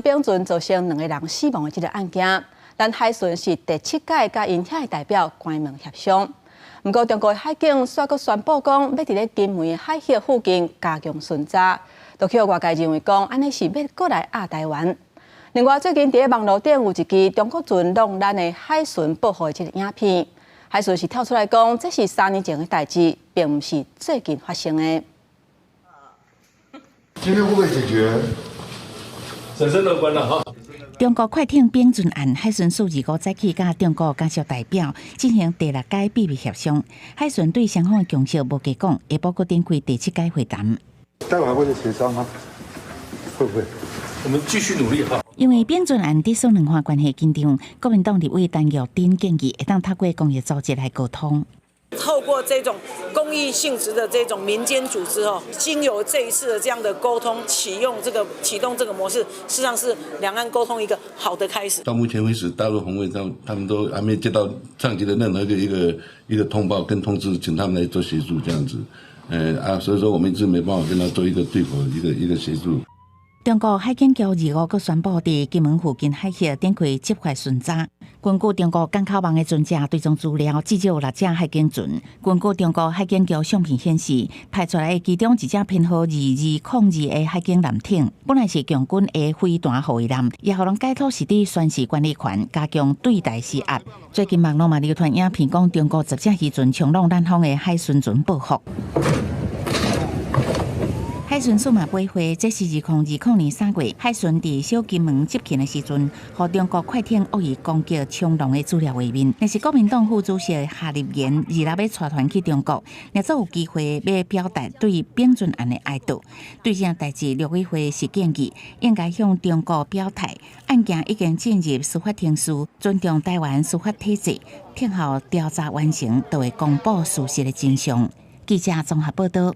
丙船造成2个人死亡的这个案件，咱海巡是第7届甲因遐的代表关门协商。不过，中国海警却阁宣布讲，要伫咧金门海峡附近加强巡查，就叫外界认为讲，安尼是要过来压台湾。另外，最近伫咧网络顶有一支中国船弄咱的海巡报复的这个影片，海巡是跳出来讲，这是3年前的代志，并不是最近发生的。今天会不会解决？审慎乐观了哈。中国快艇丙船案，海巡署25早起甲中国家属代表进行第6届秘密协商。海巡对双方的共识无加讲，下晡阁展开第7届会谈。待会还会再协商吗？会不会？我们继续努力哈。因为丙船案伫双两岸关系紧张，国民党立委陈玉珍建议会当透过公益组织来沟通。透过这种公益性质的这种民间组织经由这一次的这样的沟通，启动这个模式，事实上是两岸沟通一个好的开始。到目前为止，大陆红卫他们都还没接到上级的任何一个通报跟通知，请他们来做协助这样子。所以说我们一直没办法跟他做一个对口一个协助。中国海警局25日宣布，伫金门附近海峡展开执法巡查。根据中国港口网的船只追踪资料，至少有6只海警船。根据中国海警局相片显示，派出来的其中一只编号2202的海警舰艇，本来是强军的飞弹护卫舰，也互人解读是伫宣示管理权，加强对待施压。最近网络嘛流传影片，讲中国10只渔船冲撞咱方的海巡船报复。海巡署嘛回回，这是2020年3月，海巡伫小金门接近的时阵，和中国快艇恶意攻击冲浪的资料画面。但是国民党副主席夏立言2日要带团去中国，也则有机会要表达对丙船案的哀悼。对这件代志，陆委会是建议应该向中国表态，案件已经进入司法程序，尊重台湾司法体制，听候调查完成，就会公布事实的真相。记者综合报道。